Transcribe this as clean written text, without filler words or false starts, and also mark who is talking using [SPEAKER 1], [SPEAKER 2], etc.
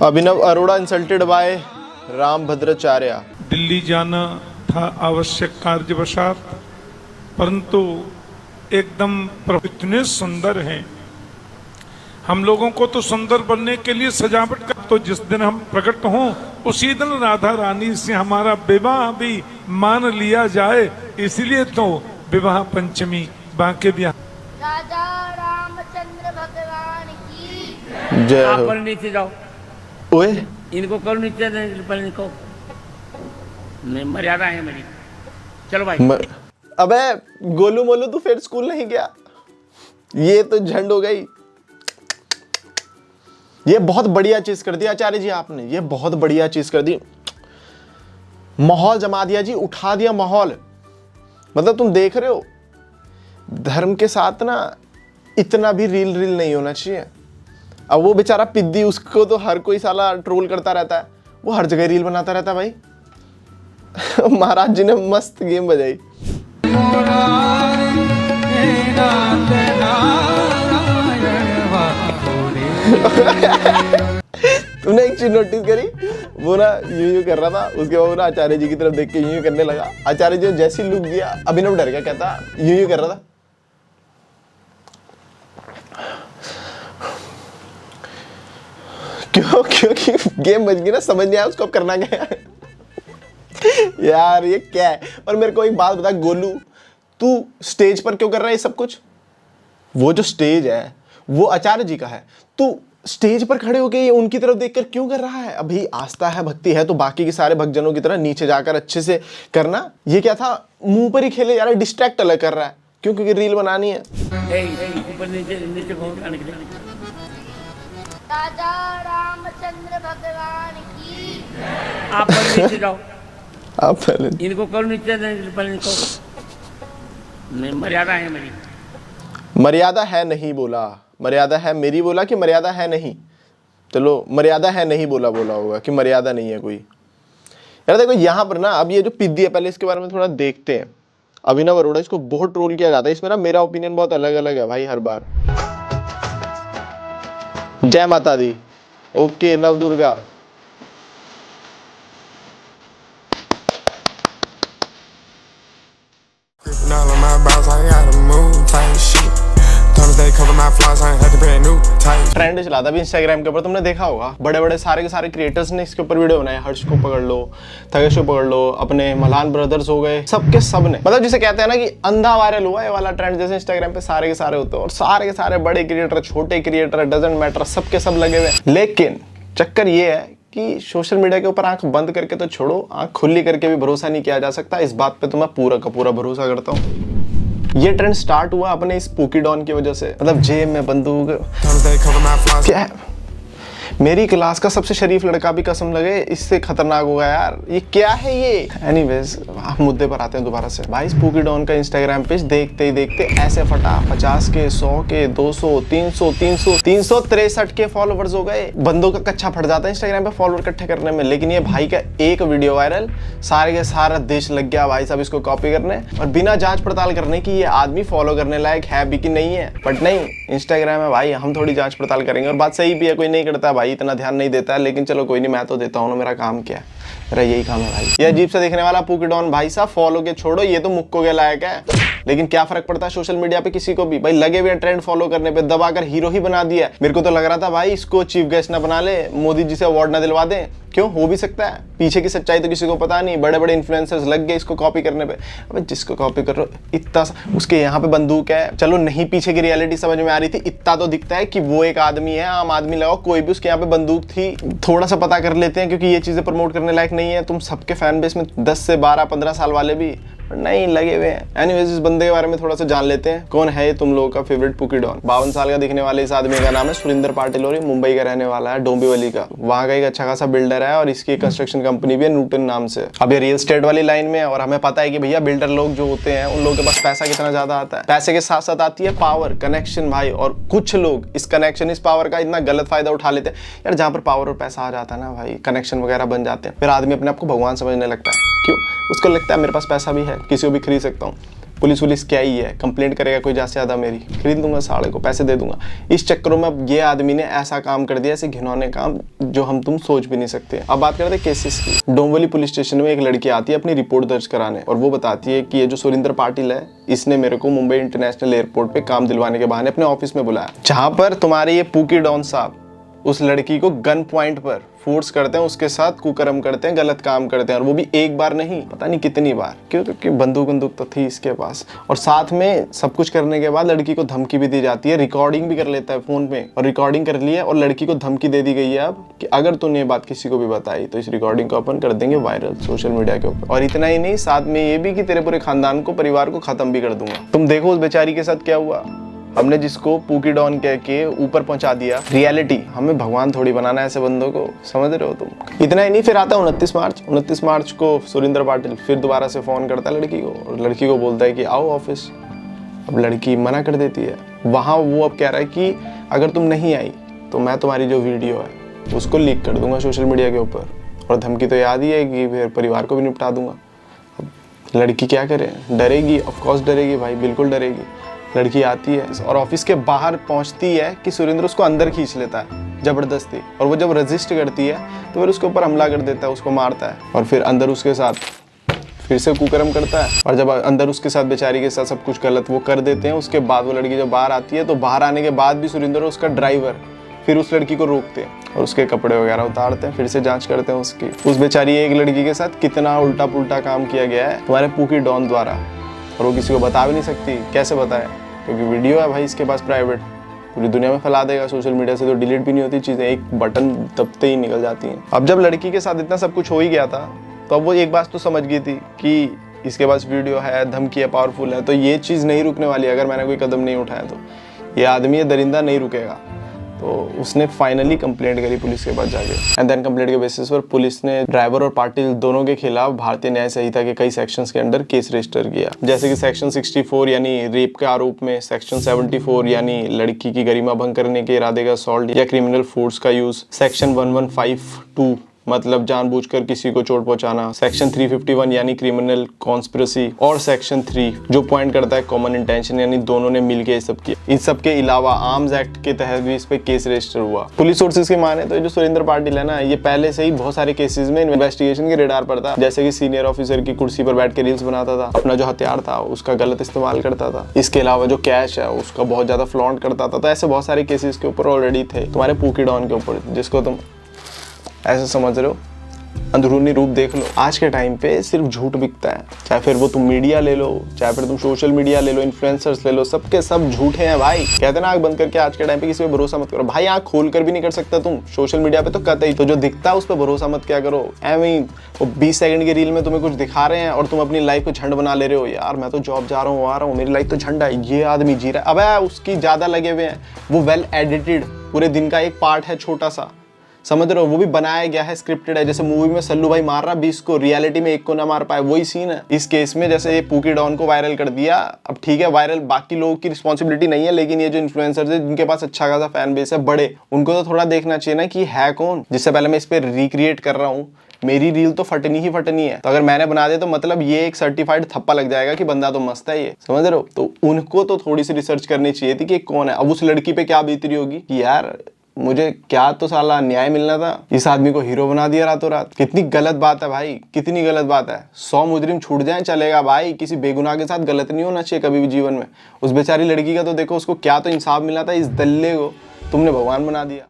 [SPEAKER 1] अभिनव Arora insulted bye Rambhadracharya.
[SPEAKER 2] Delhi जाना था आवश्यक कार्यवशात, परंतु एकदम इतने सुंदर हैं। हम लोगों को तो सुंदर बनने के लिए सजावट कर, तो जिस दिन हम प्रकट हों उसी दिन राधा रानी से हमारा विवाह भी मान लिया जाए, इसलिए तो विवाह पंचमी बांके बिहार।
[SPEAKER 3] राजा रामचंद्र भगवान की
[SPEAKER 1] जय
[SPEAKER 4] आप
[SPEAKER 1] हो।
[SPEAKER 4] पर नीचे जाओ,
[SPEAKER 1] ओए
[SPEAKER 4] इनको करो नीचे, पहले इनको नहीं, मर्यादा है मेरी। चलो भाई।
[SPEAKER 1] अबे गोलू मोलू तू फिर स्कूल नहीं गया? ये तो झंड हो गई। ये बहुत बढ़िया चीज कर दी आचार्य जी आपने, ये बहुत बढ़िया चीज कर दी। माहौल जमा दिया जी, उठा दिया माहौल। मतलब तुम देख रहे हो धर्म के साथ ना इतना भी रील नहीं होना चाहिए। अब वो बेचारा पिद्दी, उसको तो हर कोई साला ट्रोल करता रहता है, वो हर जगह रील बनाता रहता है भाई। महाराज जी ने मस्त गेम बजाई। तुमने एक चीज नोटिस करी, वो ना यूं कर रहा था, उसके बाद वो ना आचार्य जी की तरफ देख के यूं करने लगा। आचार्य जी जैसी लुक दिया, अभिनव डर गया, कहता यूं कर रहा था। क्योंकि गेम बज गई ना, समझ नहीं आया उसको अब करना क्या है। यार ये क्या है। और मेरे को एक बात बता गोलू, तू स्टेज पर क्यों कर रहा है ये सब कुछ? वो जो स्टेज है वो आचार्य जी का है, तू स्टेज पर खड़े होके ये उनकी तरफ देखकर क्यों कर रहा है? अभी आस्था है, भक्ति है, तो बाकी के सारे भक्तजनों की तरह नीचे जाकर अच्छे से करना। ये क्या था, मुंह पर ही खेले जा रहा है, डिस्ट्रैक्ट अलग कर रहा है। क्यों? क्योंकि रील बनानी है।
[SPEAKER 4] ऊपर नीचे नीचे घूम के आने के लिए।
[SPEAKER 3] राजा रामचंद्र भगवान की
[SPEAKER 4] आप पर नीचे जाओ,
[SPEAKER 1] आप पहले
[SPEAKER 4] इनको करो नीचे, पहले इनको नहीं, मर्यादा है मेरी।
[SPEAKER 1] मर्यादा है नहीं बोला, मर्यादा है मेरी बोला कि मर्यादा है नहीं? चलो मर्यादा है नहीं बोला होगा कि मर्यादा नहीं है कोई। यार देखो यहाँ पर ना, अब ये जो पिद्दी है, पहले इसके बारे में थोड़ा देखते हैं। अभिनव अरोड़ा, इसको बहुत ट्रोल किया जाता है, इसमें ना मेरा ओपिनियन बहुत अलग अलग है भाई हर बार। जय माता दी। ओके नव Durga.
[SPEAKER 5] All on my balls, I gotta move type shit. Thomas they cover my flaws, I ain't had to brand new type.
[SPEAKER 1] Trend चला था अभी इंस्टाग्राम के ऊपर, तुमने देखा होगा। बड़े बड़े सारे के सारे क्रिएटर्स ने इसके ऊपर वीडियो बनाए। हर्ष को पकड़ लो, थगेश को पकड़ लो, अपने मल्हान ब्रदर्स हो गए, सबके सब ने, मतलब जिसे कहते हैं ना कि अंधा वायरल हुआ ये वाला ट्रेंड। जैसे इंस्टाग्राम पे सारे के सारे होते हैं, और सारे के सारे बड़े क्रिएटर, छोटे क्रिएटर, डजंट मैटर, सबके सब लगे हुए। लेकिन चक्कर ये है कि सोशल मीडिया के ऊपर आंख बंद करके तो छोड़ो, आंख खुली करके भी भरोसा नहीं किया जा सकता। इस बात पे तो मैं पूरा का पूरा भरोसा करता हूँ। ये ट्रेंड स्टार्ट हुआ अपने इस पोकी डॉन की वजह से। मतलब जेब में बंदूक,
[SPEAKER 5] Thomas they cover my flaws.
[SPEAKER 1] क्या है? मेरी क्लास का सबसे शरीफ लड़का भी कसम लगे इससे खतरनाक होगा यार। ये क्या है ये? एनीवेज, हम मुद्दे पर आते हैं दोबारा से। भाई स्पूकी डॉन का इंस्टाग्राम पेज देखते ही देखते ऐसे फटा, 50 के, 100 के, 200, 300, 363 के फॉलोवर्स हो गए। बंदों का कच्चा फट जाता है इंस्टाग्राम पे फॉलोवर इकट्ठे करने में। लेकिन ये भाई का एक वीडियो वायरल, सारे के सारा देश लग गया भाई साहब इसको कॉपी करने, और बिना जांच पड़ताल करने की ये आदमी फॉलो करने लायक है भी कि नहीं है। बट नहीं, इंस्टाग्राम है भाई, हम थोड़ी जांच पड़ताल करेंगे। और बात सही भी है, कोई नहीं करता भाई, इतना ध्यान नहीं देता है। लेकिन चलो कोई नहीं, मैं तो देता हूँ ना, मेरा काम क्या है, मेरा यही काम है भाई। ये अजीब से देखने वाला पोकी डॉन भाई साहब फॉलो के छोड़ो, ये तो मुक्को के लायक है। लेकिन क्या फर्क पड़ता है सोशल मीडिया पे किसी को भी भाई, लगे हुए ट्रेंड फॉलो करने पे, दबाकर हीरो ही बना दिया। मेरे को तो लग रहा था भाई इसको चीफ गेस्ट ना बना ले, मोदी जी से अवार्ड ना दिलवा दें। क्यों? हो भी सकता है, पीछे की सच्चाई तो किसी को पता नहीं। बड़े बड़े इन्फ्लुएंसर्स लग गए इसको कॉपी करने पे। अबे जिसको कॉपी कर रहे हो, इतना उसके यहाँ पे बंदूक है, चलो नहीं पीछे की रियलिटी समझ में आ रही थी, इतना तो दिखता है कि वो एक आदमी है, आम आदमी लगाओ कोई भी, उसके यहाँ पे बंदूक थी। थोड़ा सा पता कर लेते हैं, क्योंकि ये चीजें प्रमोट करने लायक नहीं है। तुम सबके फैन बेस में 10 से 12, 15 साल वाले भी नहीं लगे हुए हैं। एनीवेज, इस बंदे के बारे में थोड़ा सा जान लेते हैं। कौन है ये तुम लोगों का फेवरेट पोकी डॉन? 52 साल का दिखने वाले इस आदमी का नाम है सुरिंदर पाटिल, और ये मुंबई का रहने वाला है, डोंबिवली का। वहाँ का एक अच्छा खासा बिल्डर है, और इसकी कंस्ट्रक्शन कंपनी भी है न्यूटन नाम से। अब ये रियल एस्टेट वाली लाइन में है, और हमें पता है कि भैया बिल्डर लोग जो होते हैं उन लोगों के पास पैसा कितना ज्यादा आता है। पैसे के साथ साथ आती है पावर, कनेक्शन भाई। और कुछ लोग इस कनेक्शन, इस पावर का इतना गलत फायदा उठा लेते हैं यार। जहाँ पर पावर और पैसा आ जाता है ना भाई, कनेक्शन वगैरह बन जाते हैं, फिर आदमी अपने आप को भगवान समझने लगता है। क्यों? उसको लगता है मेरे पास पैसा भी है, किसी को भी खरीद सकता हूँ। पुलिस वुलिस क्या ही है, कंप्लेंट करेगा कोई ज्यादा से ज्यादा मेरी, खरीद दूंगा साले को, पैसे दे दूंगा। इस चक्करों में अब ये आदमी ने ऐसा काम कर दिया, ऐसे घिनौने काम जो हम तुम सोच भी नहीं सकते। अब बात करते हैं केसेस की। डोंबिवली पुलिस स्टेशन में एक लड़की आती है अपनी रिपोर्ट दर्ज कराने, और वो बताती है कि ये जो सुरेंद्र पाटिल है, इसने मेरे को मुंबई इंटरनेशनल एयरपोर्ट पे काम दिलवाने के बहाने अपने ऑफिस में बुलाया, जहां पर तुम्हारे ये पूकी डॉन साहब उस लड़की को गन पॉइंट पर फोर्स करते हैं, उसके साथ कुकर्म करते हैं, गलत काम करते हैं, और वो भी एक बार नहीं पता नहीं कितनी बार। क्यों? क्योंकि बंदूक तो थी इसके पास, और साथ में सब कुछ करने के बाद लड़की को धमकी भी दी जाती है, रिकॉर्डिंग भी कर लेता है फोन पे, और रिकॉर्डिंग कर ली है और लड़की को धमकी दे दी गई है अब कि अगर तूने ये बात किसी को भी बताई तो इस रिकॉर्डिंग को अपन कर देंगे वायरल सोशल मीडिया के ऊपर। और इतना ही नहीं, साथ में ये भी कि तेरे पूरे खानदान को, परिवार को खत्म भी कर दूंगा। तुम देखो उस बेचारी के साथ क्या हुआ। हमने जिसको पूकी डॉन कह के ऊपर पहुंचा दिया, रियलिटी हमें भगवान थोड़ी बनाना है ऐसे बंदों को, समझ रहे हो तुम। इतना ही नहीं, फिर आता है 29 मार्च को सुरेंद्र पाटिल फिर दोबारा से फोन करता है लड़की को, और लड़की को बोलता है कि आओ ऑफिस। अब लड़की मना कर देती है। वहां वो अब कह रहा है कि अगर तुम नहीं आई तो मैं तुम्हारी जो वीडियो है उसको लीक कर दूंगा सोशल मीडिया के ऊपर, और धमकी तो याद ही है कि फिर परिवार को भी निपटा दूंगा। अब लड़की क्या करे, डरेगी, ऑफकोर्स डरेगी भाई, बिल्कुल डरेगी। लड़की आती है और ऑफिस के बाहर पहुंचती है कि सुरेंद्र उसको अंदर खींच लेता है जबरदस्ती, और वो जब रेजिस्ट करती है तो फिर उसके ऊपर हमला कर देता है, उसको मारता है, और फिर अंदर उसके साथ फिर से कुकर्म करता है। और जब अंदर उसके साथ बेचारी के साथ सब कुछ गलत वो कर देते हैं, उसके बाद वो लड़की जब बाहर आती है तो बाहर आने के बाद भी सुरेंद्र और उसका ड्राइवर फिर उस लड़की को रोकते हैं और उसके कपड़े वगैरह उतारते हैं, फिर से जांच करते हैं उसकी। उस बेचारी एक लड़की के साथ कितना उल्टा पुल्टा काम किया गया है तुम्हारे पूकी डॉन द्वारा, और वो किसी को बता भी नहीं सकती। कैसे बताए? क्योंकि वीडियो है भाई इसके पास प्राइवेट, पूरी दुनिया में फैला देगा। सोशल मीडिया से तो डिलीट भी नहीं होती चीज़ें, एक बटन दबते ही निकल जाती हैं। अब जब लड़की के साथ इतना सब कुछ हो ही गया था तो अब वो एक बात तो समझ गई थी कि इसके पास वीडियो है, धमकी है, पावरफुल है, तो ये चीज़ नहीं रुकने वाली। अगर मैंने कोई कदम नहीं उठाया तो ये आदमी, ये दरिंदा नहीं रुकेगा। तो उसने फाइनली कंप्लेंट करी पुलिस के पास जाके, एंड देन कंप्लेंट के बेसिस पर पुलिस ने ड्राइवर और पाटिल दोनों के खिलाफ भारतीय न्याय संहिता के कई सेक्शंस के अंडर केस रजिस्टर किया, जैसे कि सेक्शन 64 यानी रेप के आरोप में, सेक्शन 74 यानी लड़की की गरिमा भंग करने के इरादे का असॉल्ट या क्रिमिनल फोर्स का यूज, सेक्शन 1152 मतलब जानबूझकर किसी को चोट पहुंचाना, सेक्शन 351 यानी क्रिमिनल कॉन्स्पिरेसी, और सेक्शन 3 जो पॉइंट करता है कॉमन इंटेंशन यानी दोनों ने मिलकर ये सब किया। इन सब के अलावा आर्म्स एक्ट के तहत भी इस पे केस रजिस्टर हुआ। पुलिस सोर्सेज के माने तो ये जो सुरेंद्र पाटिल है ना, ये पहले से ही बहुत सारे केसेस में इन्वेस्टिगेशन के रेडार पर था, जैसे कि सीनियर ऑफिसर की कुर्सी पर बैठ के रील्स बनाता था, अपना जो हथियार था उसका गलत इस्तेमाल करता था, इसके अलावा जो कैश है उसका बहुत ज्यादा फ्लॉन्ट करता था। तो ऐसे बहुत सारे केसेस के ऊपर ऑलरेडी थे तुम्हारे पूकी डॉन के ऊपर, जिसको तुम ऐसे समझ रहे हो, अंदरूनी रूप देख लो। आज के टाइम पे सिर्फ झूठ बिकता है, चाहे फिर वो तुम मीडिया ले लो, चाहे फिर तुम सोशल मीडिया ले लो, इन्फ्लुएंसर्स ले लो, सबके सब झूठे हैं भाई। कहते ना आंख बंद करके आज के टाइम पे किसी पे भरोसा मत करो भाई, आंख खोल कर भी नहीं कर सकता तुम सोशल मीडिया पे, तो कतई तो जो दिखता है उस पर भरोसा मत क्या करो। एवं वो 20 सेकंड की रील में तुम्हें कुछ दिखा रहे हैं और तुम अपनी लाइफ को झंड बना ले रहे हो, यार मैं तो जॉब जा रहा हूँ, आ रहा हूँ, मेरी लाइफ तो झंड है, ये आदमी जी रहा है। अब उसकी ज्यादा लगे हुए हैं, वो वेल एडिटेड, पूरे दिन का एक पार्ट है छोटा सा, समझ रहे हो, वो भी बनाया गया है, स्क्रिप्टेड है। जैसे मूवी में सल्लू भाई मार रहा 20 को, रियलिटी में एक को ना मार पाए, वही सीन है इस केस में। जैसे ये पूकी डॉन को वायरल कर दिया, अब ठीक है वायरल बाकी लोगों की रिस्पॉन्सिबिलिटी नहीं है, लेकिन ये जो इन्फ्लुएंसर्स है जिनके पास अच्छा खासा फैन बेस है बड़े, उनको तो थोड़ा देखना चाहिए ना कि है कौन। जिससे पहले मैं इस पे रिक्रिएट कर रहा हूँ, मेरी रील तो फटनी ही फटनी है, तो अगर मैंने बना दे तो मतलब ये एक सर्टिफाइड थप्पा लग जाएगा कि बंदा तो मस्त है ये, समझ रहे हो। तो उनको तो थोड़ी सी रिसर्च करनी चाहिए थी कि कौन है। अब उस लड़की पे क्या बीती रही होगी कि यार मुझे क्या तो साला न्याय मिलना था, इस आदमी को हीरो बना दिया रातों रात। कितनी गलत बात है भाई, कितनी गलत बात है। 100 मुजरिम छूट जाए चलेगा भाई, किसी बेगुनाह के साथ गलत नहीं होना चाहिए कभी भी जीवन में। उस बेचारी लड़की का तो देखो, उसको क्या तो इंसाफ मिलना था, इस दल्ले को तुमने भगवान बना दिया।